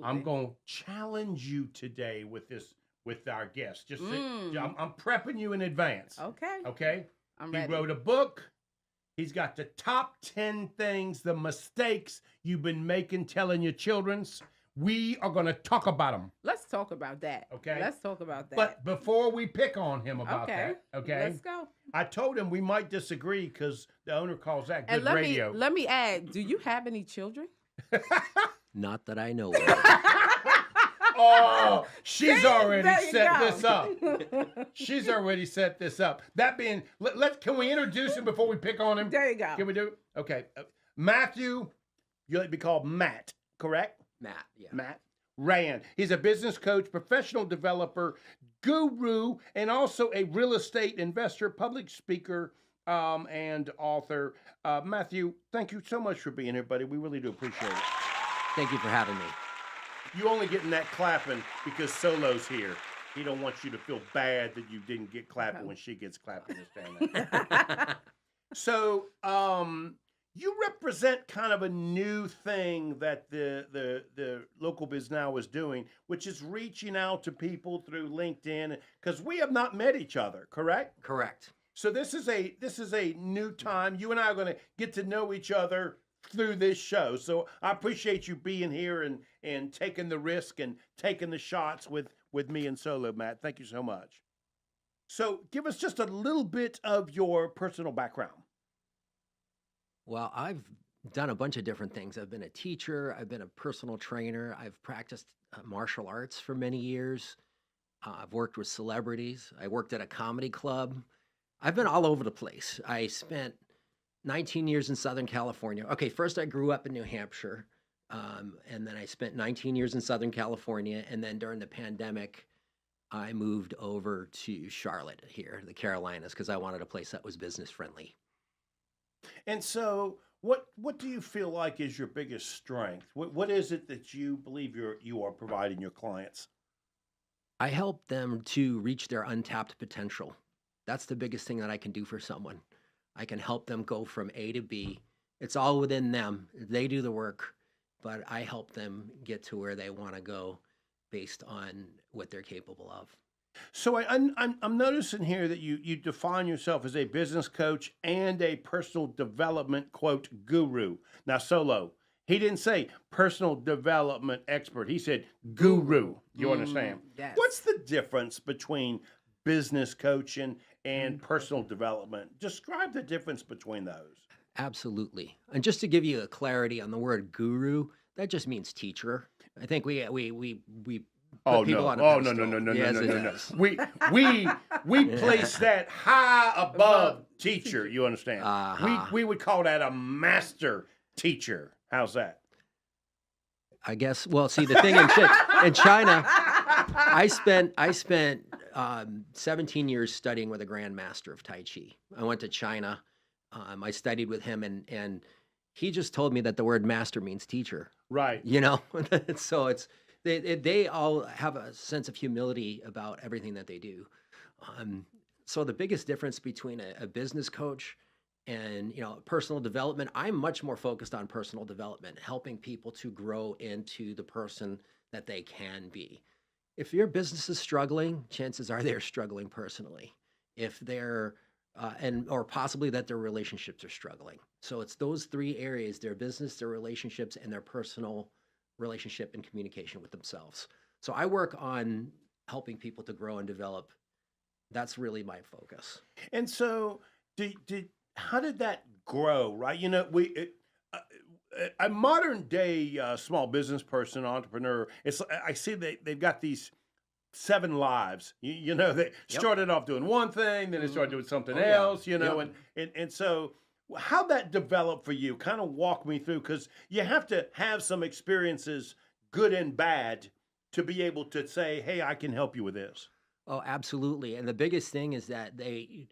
I'm going to challenge you today with our guest. I'm prepping you in advance. Okay. Okay? I'm He ready. wrote a book. He's got the top 10 things, the mistakes you've been making telling your children's. We are going to talk about them. Let's talk about that. Okay. Let's talk about that. But before we pick on him about that, okay? Let's go. I told him we might disagree because the owner calls that good And radio. let me add, do you have any children? Not that I know of. Oh, she's already There you set go. this up. She's already set this up. That being, can we introduce him before we pick on him? There you go. Can we do it? Okay. Matthew, you like to be called Matt, correct? Matt, yeah. Matt Rand. He's a business coach, professional developer, guru, and also a real estate investor, public speaker, and author. Matthew, thank you so much for being here, buddy. We really do appreciate it. Thank you for having me. You only getting that clapping because Solo's here. He don't want you to feel bad that you didn't get clapping when she gets clapping this family. So, you represent kind of a new thing that the Local Biz Now is doing, which is reaching out to people through LinkedIn, because we have not met each other, correct? Correct. So this is a new time. You and I are going to get to know each other through this show. So I appreciate you being here and taking the risk and taking the shots with me and Solo, Matt. Thank you so much. So give us just a little bit of your personal background. Well, I've done a bunch of different things. I've been a teacher. I've been a personal trainer. I've practiced martial arts for many years. I've worked with celebrities. I worked at a comedy club. I've been all over the place. I spent 19 years in Southern California. Okay, first I grew up in New Hampshire, and then I spent 19 years in Southern California, and then during the pandemic, I moved over to Charlotte here, the Carolinas, because I wanted a place that was business friendly. And so what do you feel like is your biggest strength? What is it that you believe you are providing your clients? I help them to reach their untapped potential. That's the biggest thing that I can do for someone. I can help them go from A to B. It's all within them. They do the work, but I help them get to where they want to go based on what they're capable of. So I'm noticing here that you define yourself as a business coach and a personal development, quote, guru. Now, Solo, he didn't say personal development expert. He said guru. You understand? Yes. What's the difference between business coaching and personal development? Describe the difference between those. Absolutely. And just to give you a clarity on the word guru, that just means teacher. I think we put people on a pedestal. Yes, it does. We place that high above teacher. You understand? We would call that a master teacher. How's that? I guess. Well, see, the thing in China, I spent 17 years studying with a grandmaster of Tai Chi. I went to China. I studied with him, and he just told me that the word master means teacher. Right. You know, so it's they all have a sense of humility about everything that they do. So the biggest difference between a business coach and personal development, I'm much more focused on personal development, helping people to grow into the person that they can be. If your business is struggling, chances are they're struggling personally. If they're or possibly that their relationships are struggling. So it's those three areas: their business, their relationships, and their personal relationship and communication with themselves. So I work on helping people to grow and develop. That's really my focus. And so, how did that grow? Right, a modern day small business person, entrepreneur. I see they've got these 7 lives. They started off doing one thing, then they started doing something else. And so how that developed for you? Kind of walk me through, because you have to have some experiences, good and bad, to be able to say, "Hey, I can help you with this." Oh, absolutely. And the biggest thing is that a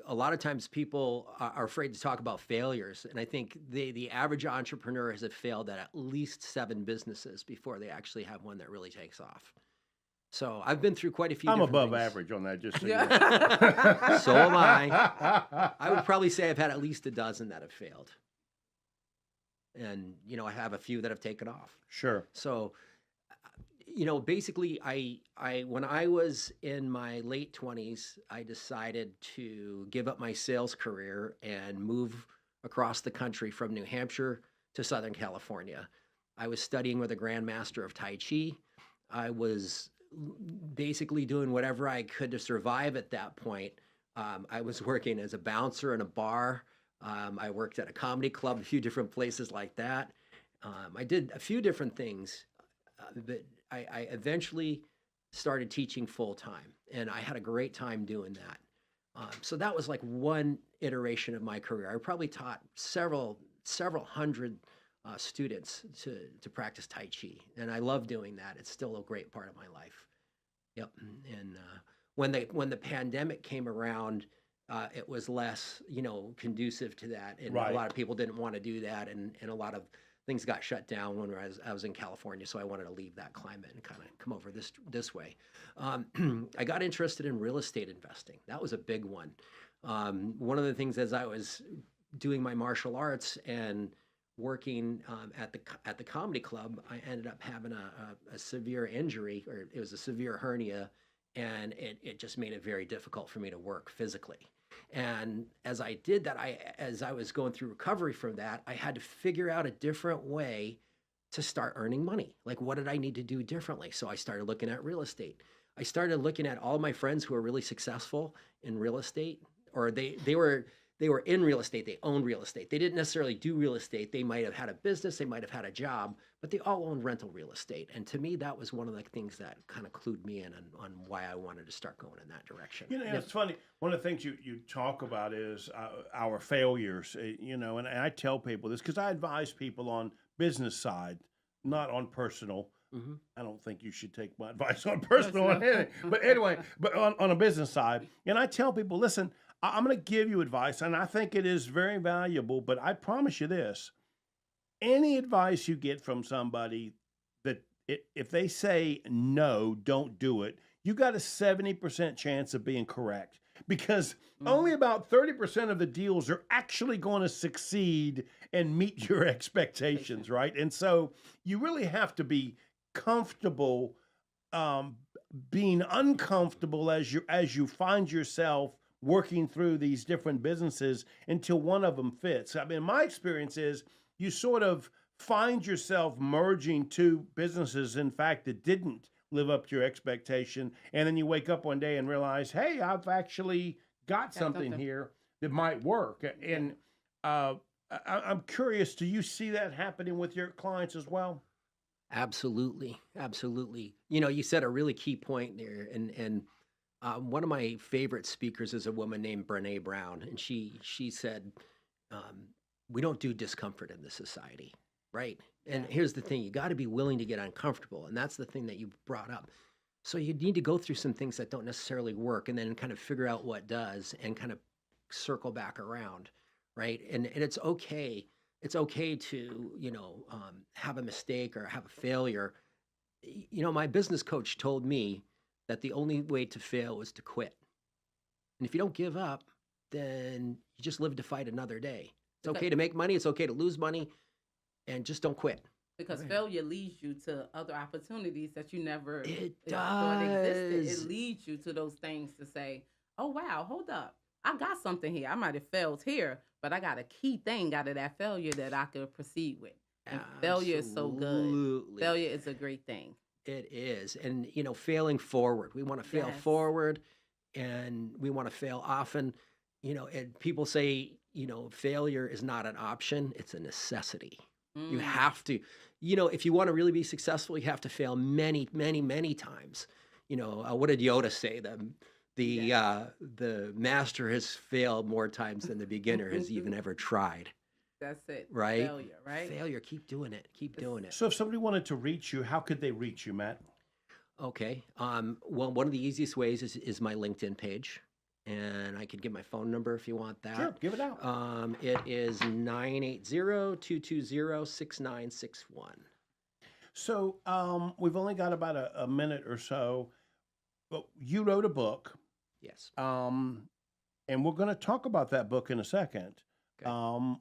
lot of times people are afraid to talk about failures. And I think the average entrepreneur has failed at least 7 businesses before they actually have one that really takes off. So I've been through quite a few. I'm different above things. average on that, just so Yeah. you know. So am I. I would probably say I've had at least a dozen that have failed. And, I have a few that have taken off. Sure. So basically, when I was in my late 20s, I decided to give up my sales career and move across the country from New Hampshire to Southern California. I was studying with a grandmaster of Tai Chi. I was basically doing whatever I could to survive at that point. I was working as a bouncer in a bar. I worked at a comedy club, a few different places like that. I did a few different things, but I eventually started teaching full time, and I had a great time doing that. So that was like one iteration of my career. I probably taught several hundred students to practice Tai Chi, and I love doing that. It's still a great part of my life. Yep. And when the pandemic came around, it was less, conducive to that, and a Right. lot of people didn't want to do that, and a lot of things got shut down when I was in California. So I wanted to leave that climate and kind of come over this way. I got interested in real estate investing. That was a big one. One of the things, as I was doing my martial arts and working at the comedy club, I ended up having a severe injury, or it was a severe hernia, and it just made it very difficult for me to work physically. And as I did that, as I was going through recovery from that, I had to figure out a different way to start earning money. Like, what did I need to do differently? So I started looking at real estate. I started looking at all my friends who were really successful in real estate, or they were in real estate. They owned real estate. They didn't necessarily do real estate. They might have had a business. They might have had a job, but they all owned rental real estate. And to me, that was one of the things that kind of clued me in on why I wanted to start going in that direction. It's funny. One of the things you talk about is our failures, and I tell people this because I advise people on business side, not on personal. Mm-hmm. I don't think you should take my advice on personal on anything. But anyway, but on a business side, and I tell people, listen, I'm going to give you advice, and I think it is very valuable, but I promise you this. Any advice you get from somebody that if they say no, don't do it, you got a 70% chance of being correct, because only about 30% of the deals are actually going to succeed and meet your expectations, right? And so you really have to be comfortable being uncomfortable as you find yourself working through these different businesses until one of them fits. I mean, my experience is you sort of find yourself merging two businesses, in fact, that didn't live up to your expectation. And then you wake up one day and realize, hey, I've actually got something here that might work. And I'm curious, do you see that happening with your clients as well? Absolutely. Absolutely. You said a really key point there. And one of my favorite speakers is a woman named Brene Brown. And she said, we don't do discomfort in this society, right? And here's the thing, you got to be willing to get uncomfortable. And that's the thing that you brought up. So you need to go through some things that don't necessarily work and then kind of figure out what does and kind of circle back around, right? And it's okay. It's okay to, have a mistake or have a failure. My business coach told me that the only way to fail was to quit. And if you don't give up, then you just live to fight another day. It's okay to make money. It's okay to lose money, and just don't quit. Because failure leads you to other opportunities that you never thought existed. It leads you to those things to say, oh, wow, hold up. I got something here. I might have failed here, but I got a key thing out of that failure that I could proceed with. And failure is so good. Failure is a great thing. It is. And, failing forward. We want to fail forward, and we want to fail often. And people say, failure is not an option. It's a necessity. You have to, if you want to really be successful, you have to fail many, many, many times. What did Yoda say? The master has failed more times than the beginner has even ever tried. That's it. Right? Failure, right? Failure. Keep doing it. Keep doing it. So if somebody wanted to reach you, how could they reach you, Matt? Okay. Well, one of the easiest ways is my LinkedIn page. And I could give my phone number if you want that. Sure, give it out. It is 980-220-6961. So we've only got about a minute or so. But you wrote a book. Yes. And we're going to talk about that book in a second. Okay.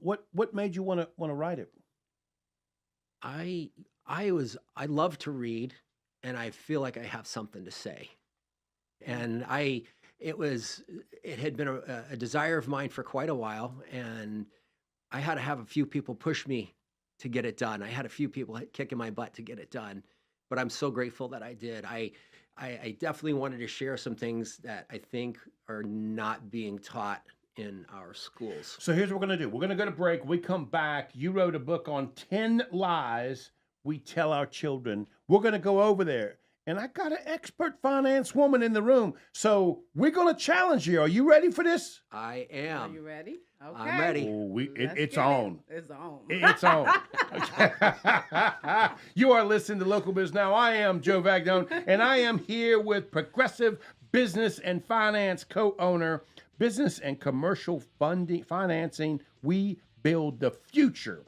What made you want to write it? I love to read, and I feel like I have something to say. And it had been a desire of mine for quite a while, and I had to have a few people push me to get it done. I had a few people kicking my butt to get it done, but I'm so grateful that I did. I definitely wanted to share some things that I think are not being taught in our schools. So here's what we're going to do. We're going to go to break. We come back. You wrote a book on 10 lies we tell our children. We're going to go over there. And I got an expert finance woman in the room. So we're going to challenge you. Are you ready for this? I am. Are you ready? Okay. I'm ready. Oh, Let's it's get on. it. It's on. It's on. You are listening to Local Biz Now. I am Joe Vagnone, and I am here with Progressive Business and Finance co-owner, Business and Commercial Financing. We build the future.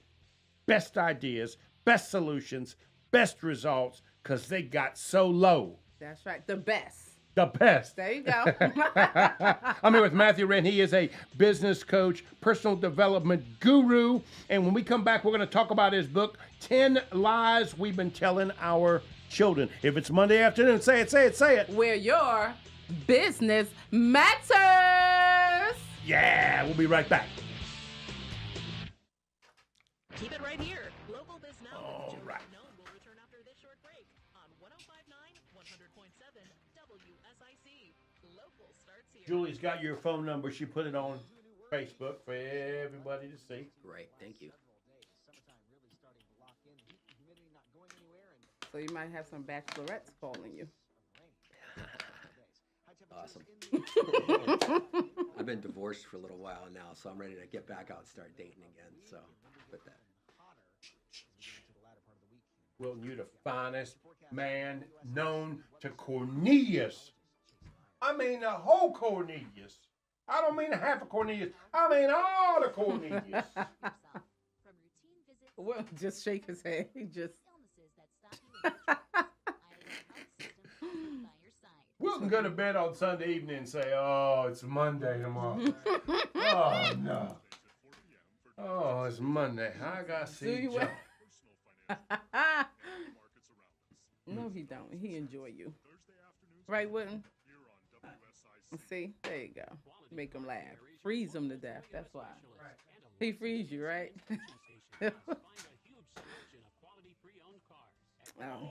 Best ideas, best solutions, best results, because they got so low. That's right. The best. The best. There you go. I'm here with Matthew Wren. He is a business coach, personal development guru. And when we come back, we're going to talk about his book, 10 Lies We've Been Telling Our Children. If it's Monday afternoon, say it, say it, say it. Where your business matters. Yeah, we'll be right back. Keep it right here. Local Biz Now All with Joe right. Vagnone will return after this short break on 105.9, 100.7 WSIC. Local starts here. Julie's got your phone number. She put it on Facebook for everybody to see. Great, thank you. So you might have some bachelorettes calling you. Awesome. I've been divorced for a little while now, so I'm ready to get back out and start dating again. So, with that. Wilton, you're the finest man known to Cornelius. I mean the whole Cornelius. I don't mean half of Cornelius. I mean all the Cornelius. Well, just shake his head. He just. Wilton go to bed on Sunday evening and say, "Oh, it's Monday tomorrow." Oh no. Oh, it's Monday. I got to see Joe. No, he don't. He enjoy you. Right, Wilton? See? There you go. Make him laugh. Freeze him to death. That's why. He frees you, right? Oh.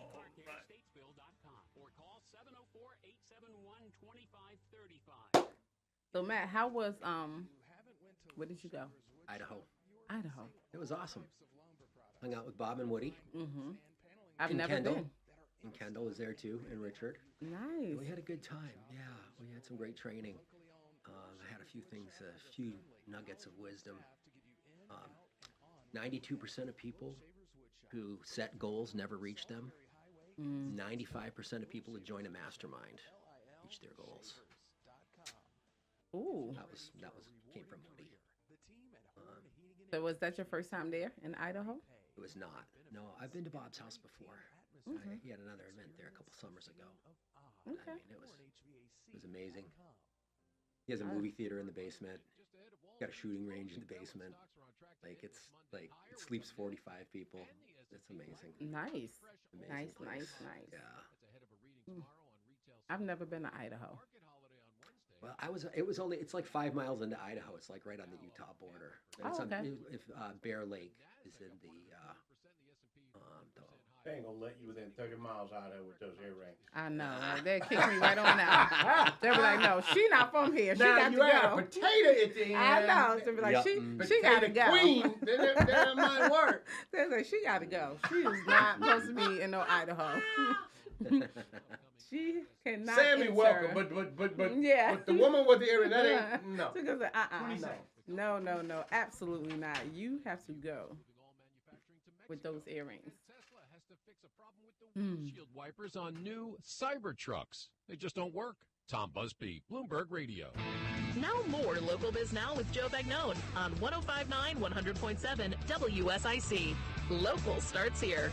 So Matt, how was where did you go? Idaho. Idaho. It was awesome. Hung out with Bob and Woody. Mm-hmm. I've And never Kendall. been. And Kendall was there too, and Richard. Nice. We had a good time. Yeah, we had some great training. I had a few things, a few nuggets of wisdom. 92% of people who set goals never reach them. 95% of people who join a mastermind reach their goals. Ooh. That was came from Woody. So was that your first time there in Idaho? It was not. No, I've been to Bob's house before. He had another event there a couple summers ago. Okay. I mean, it was amazing. He has a movie theater in the basement. Got a shooting range in the basement. It sleeps 45 people. It's amazing. Nice. Amazing Nice, place. nice. Yeah. I've never been to Idaho. Well, it's like 5 miles into Idaho. It's like right on the Utah border. And it's okay. Bear Lake is in the They ain't gonna let you within 30 miles out of there with those earrings. I know. Right? They'll kick me right on out. They'll be like, no, she not from here. She Now got you to had go. a potato at the end. I know. They'll be like, Yep. she got to Potato go. queen. That might work. They're like, she got to go. She is not supposed to be in no Idaho. She cannot Sammy enter. welcome, but Yeah. but the woman with the earring, that ain't no. She goes, 20 seconds. no, absolutely not. You have to go with those earrings. Windshield wipers on new Cybertrucks. They just don't work. Tom Busby, Bloomberg Radio. Now more Local Biz Now with Joe Vagnone on 105.9, 100.7 WSIC. Local starts here.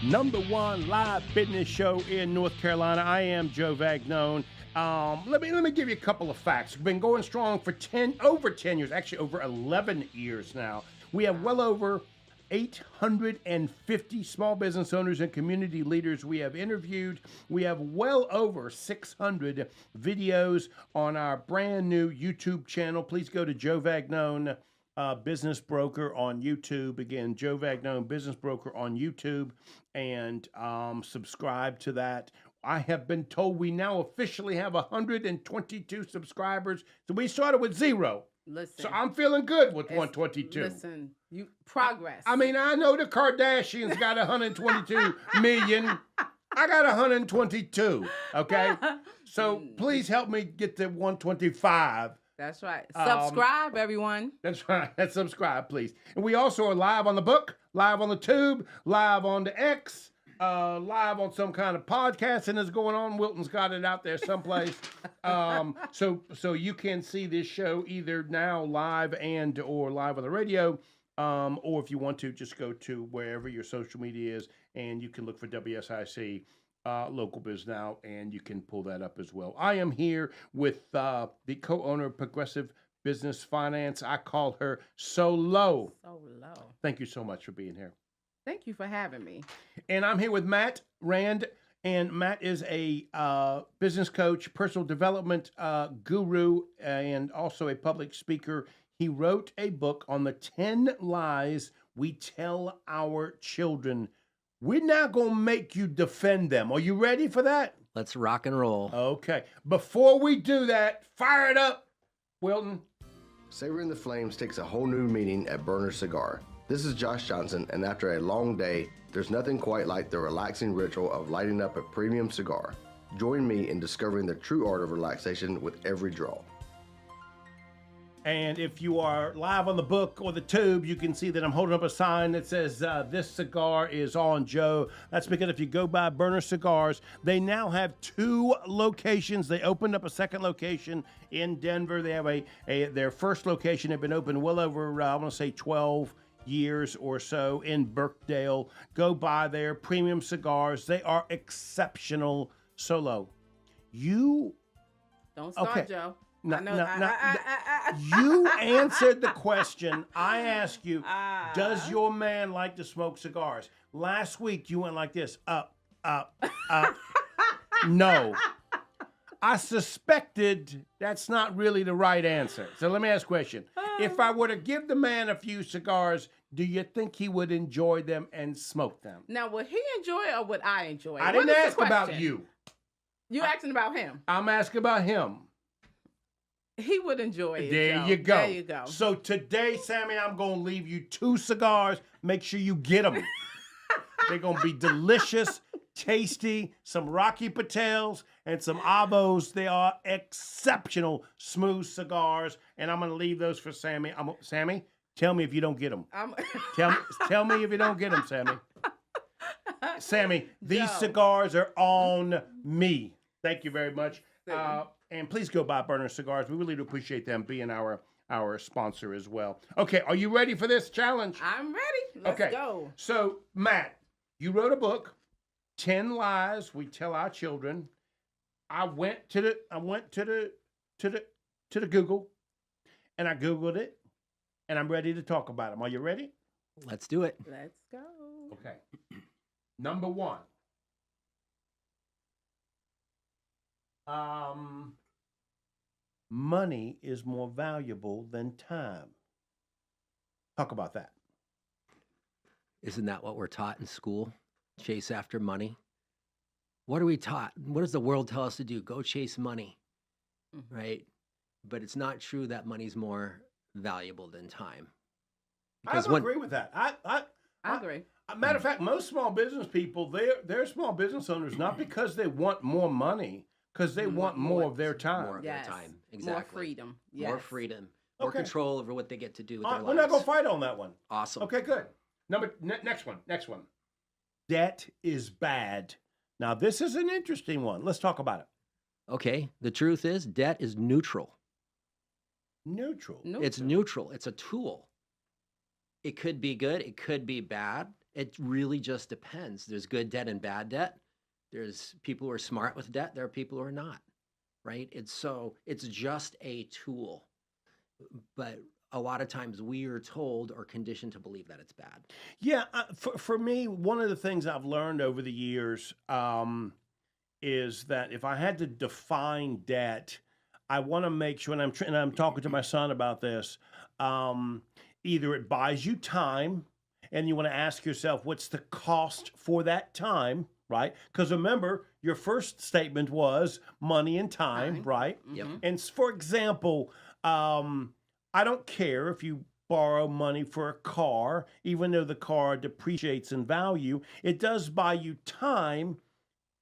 #1 live fitness show in North Carolina. I am Joe Vagnone. Let me give you a couple of facts. We've been going strong for over 10 years, actually over 11 years now. We have well over 850 small business owners and community leaders we have interviewed. We have well over 600 videos on our brand new YouTube channel. Please go to Joe Vagnone Business Broker on YouTube. Again, Joe Vagnone Business Broker on YouTube, and subscribe to that. I have been told we now officially have 122 subscribers. So we started with 0. Listen. So I'm feeling good with 122. Listen, you progress. I mean, I know the Kardashians got 122 million. I got 122. Okay, so please help me get to 125. That's right. Subscribe, everyone. That's right. Let's subscribe, please. And we also are live on the book, live on the tube, live on the X, live on some kind of podcasting that's going on. Wilton's got it out there someplace. So you can see this show either now live and or live on the radio, or if you want to, just go to wherever your social media is, and you can look for WSIC Local Biz Now, and you can pull that up as well. I am here with the co-owner of Progressive Business Finance. I call her Solo. Solo. Thank you so much for being here. Thank you for having me. And I'm here with Matt Rand, and Matt is a business coach, personal development guru, and also a public speaker. He wrote a book on the 10 lies we tell our children. We're not going to make you defend them. Are you ready for that? Let's rock and roll. Okay. Before we do that, fire it up, Wilton. Savoring the Flames takes a whole new meaning at Burner Cigar. This is Josh Johnson, and after a long day, there's nothing quite like the relaxing ritual of lighting up a premium cigar. Join me in discovering the true art of relaxation with every draw. And if you are live on the book or the tube, you can see that I'm holding up a sign that says, this cigar is on Joe. That's because if you go by Burner Cigars, they now have 2 locations. They opened up a second location in Denver. They have their first location had been open well over, I want to say 12 years or so in Birkdale. Go by there. Premium cigars. They are exceptional. Solo. You Don't start, okay. Joe. No, I know. You answered the question. I asked you, does your man like to smoke cigars? Last week you went like this, up, up, up. No. I suspected that's not really the right answer. So let me ask a question. If I were to give the man a few cigars, do you think he would enjoy them and smoke them? Now, would he enjoy it or would I enjoy it? I What didn't is the ask about question? you. You asking about him? I'm asking about him. He would enjoy it. There Joe. you go. There you go. So today, Sammy, I'm going to leave you 2 cigars. Make sure you get them. They're going to be delicious, tasty, some Rocky Patels and some Abos. They are exceptional smooth cigars, and I'm going to leave those for Sammy. Sammy, tell me if you don't get them. Tell me if you don't get them, Sammy. Sammy, these Joe. cigars are on me. Thank you very much. And please go buy Burner Cigars. We really do appreciate them being our sponsor as well. Okay, are you ready for this challenge? I'm ready. Let's go. So, Matt, you wrote a book, 10 Lies We Tell Our Children. I went to the Google, and I Googled it, and I'm ready to talk about them. Are you ready? Let's do it. Let's go. Okay. Number 1. Money is more valuable than time. Talk about that. Isn't that what we're taught in school? Chase after money. What are we taught? What does the world tell us to do? Go chase money, right? But it's not true that money's more valuable than time. I don't agree with that. I agree. Matter of fact, most small business people, they're small business owners not because they want more money, because they want more of their time. More of Yes. their time. Exactly. More freedom. Yes. More freedom. More Okay. control over what they get to do with their lives. We're not going to fight on that one. Awesome. Okay, good. Next one. Debt is bad. Now, this is an interesting one. Let's talk about it. Okay. The truth is, debt is neutral. Neutral. It's neutral. It's a tool. It could be good. It could be bad. It really just depends. There's good debt and bad debt. There's people who are smart with debt. There are people who are not, right? It's just a tool. But a lot of times we are told or conditioned to believe that it's bad. Yeah, for me, one of the things I've learned over the years is that if I had to define debt, I want to make sure, and I'm talking to my son about this. Either it buys you time, and you want to ask yourself, what's the cost for that time, right? Because remember, your first statement was money and time, right? Yep. And for example, I don't care if you borrow money for a car, even though the car depreciates in value, it does buy you time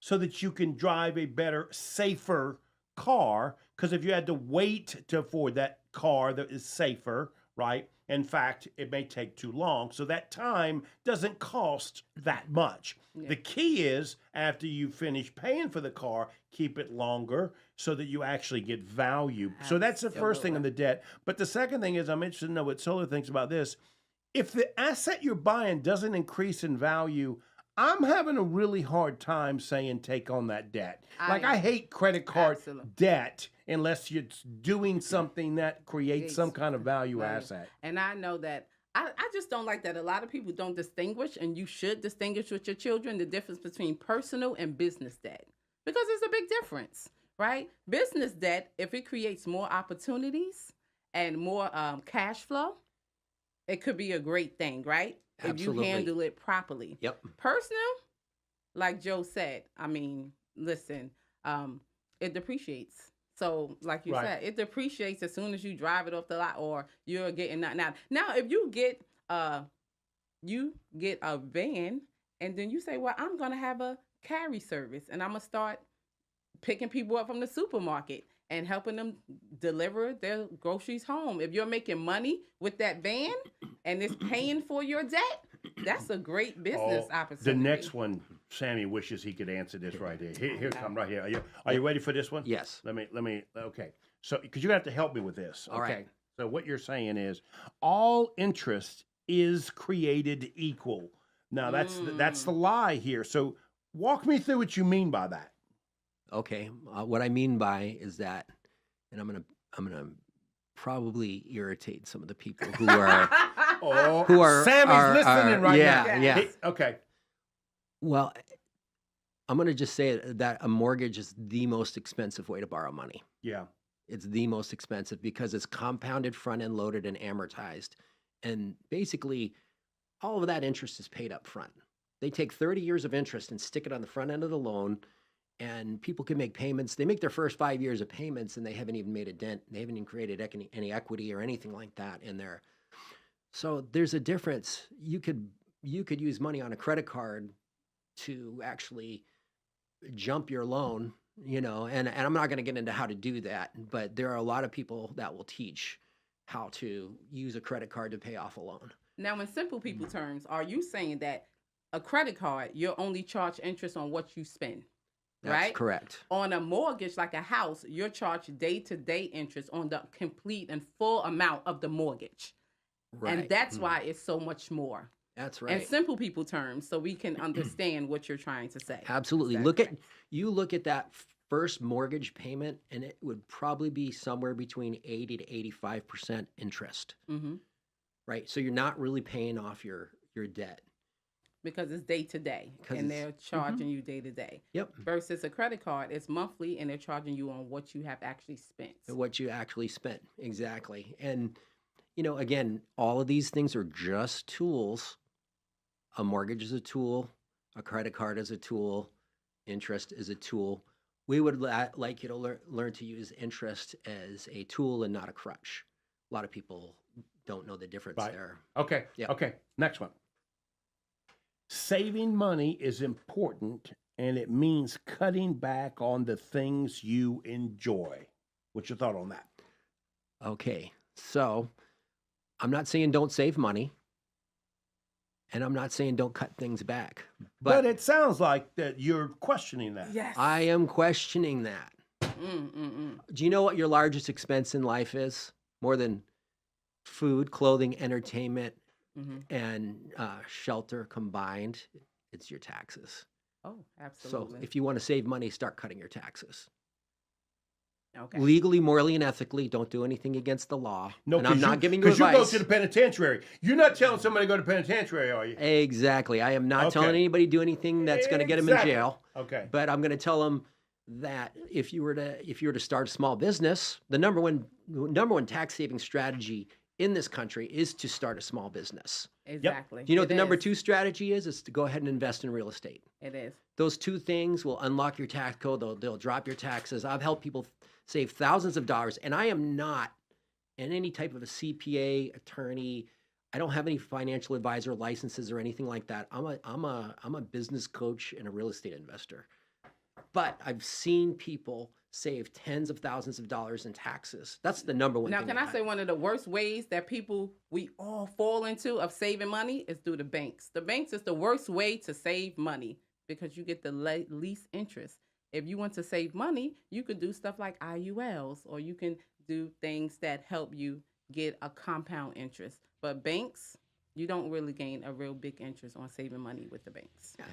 so that you can drive a better, safer car. Because if you had to wait to afford that car that is safer, right? In fact, it may take too long. So that time doesn't cost that much. Yeah. The key is after you finish paying for the car, keep it longer so that you actually get value. Absolutely. So that's the first thing in the debt. But the second thing is I'm interested to know what Solar thinks about this. If the asset you're buying doesn't increase in value, I'm having a really hard time saying take on that debt. I hate credit card debt unless you're doing something that creates some kind of value asset. And I know that I just don't like that a lot of people don't distinguish, and you should distinguish with your children, the difference between personal and business debt. Because it's a big difference, right? Business debt, if it creates more opportunities and more cash flow, it could be a great thing, right? Absolutely. If you handle it properly. Yep. Personal, like Joe said, I mean, listen, it depreciates. So, like you said, it depreciates as soon as you drive it off the lot or you're getting that. Now, if you get a van and then you say, well, I'm going to have a carry service and I'm going to start picking people up from the supermarket and helping them deliver their groceries home. If you're making money with that van and it's paying for your debt, that's a great business opportunity. The next one, Sammy wishes he could answer this right here. Here come right here. Are you ready for this one? Yes. Let me. Okay. So, because you're gonna have to help me with this. All right. So what you're saying is, all interest is created equal. Now that's the lie here. So walk me through what you mean by that. Okay. What I mean by is that, and I'm gonna probably irritate some of the people who are Sammy's listening right now. Yeah. Okay. Well, I'm gonna just say that a mortgage is the most expensive way to borrow money. Yeah. It's the most expensive because it's compounded, front end loaded, and amortized, and basically all of that interest is paid up front. They take 30 years of interest and stick it on the front end of the loan. And people can make payments. They make their first 5 years of payments and they haven't even made a dent. They haven't even created any equity or anything like that in there. So there's a difference. You could use money on a credit card to actually jump your loan, and I'm not going to get into how to do that, but there are a lot of people that will teach how to use a credit card to pay off a loan. Now, in simple people terms, are you saying that a credit card, you're only charged interest on what you spend? That's correct. On a mortgage, like a house, you're charged day-to-day interest on the complete and full amount of the mortgage. Right. And that's why it's so much more. That's right. In simple people terms, so we can understand what you're trying to say. Absolutely. Look at that first mortgage payment, and it would probably be somewhere between 80 to 85% interest. Mm-hmm. Right? So you're not really paying off your debt. Because it's day to day, and they're charging you day to day. Yep. Versus a credit card, it's monthly, and they're charging you on what you have actually spent. What you actually spent, exactly. And, again, all of these things are just tools. A mortgage is a tool. A credit card is a tool. Interest is a tool. We would like you to learn to use interest as a tool and not a crutch. A lot of people don't know the difference there. Okay. Yep. Okay. Next one. Saving money is important, and it means cutting back on the things you enjoy. What's your thought on that? Okay, so I'm not saying don't save money, and I'm not saying don't cut things back. But it sounds like that you're questioning that. Yes. I am questioning that. Do you know what your largest expense in life is? More than food, clothing, entertainment, and shelter combined, it's your taxes. Oh, absolutely. So if you want to save money, start cutting your taxes. Okay. legally, morally, and ethically. Don't do anything against the law. No, and I'm not giving you because you go advice. to the penitentiary. You're not telling somebody to go to penitentiary, are you? Exactly. I am not telling Okay. anybody to do anything that's going to get them in Exactly. jail. Okay. But I'm going to tell them that if you were to start a small business, the number one tax saving strategy in this country is to start a small business. Exactly. Do you know what It the number is. 2 strategy is? Is to go ahead and invest in real estate. It is. Those 2 things will unlock your tax code. They'll drop your taxes. I've helped people save thousands of dollars, and I am not in any type of a CPA attorney. I don't have any financial advisor licenses or anything like that. I'm a business coach and a real estate investor. But I've seen people save tens of thousands of dollars in taxes. That's the number one Now, thing. can I say one of the worst ways that we all fall into of saving money is through the banks. The banks is the worst way to save money because you get the least interest. If you want to save money, you could do stuff like IULs, or you can do things that help you get a compound interest. But banks, you don't really gain a real big interest on saving money with the banks.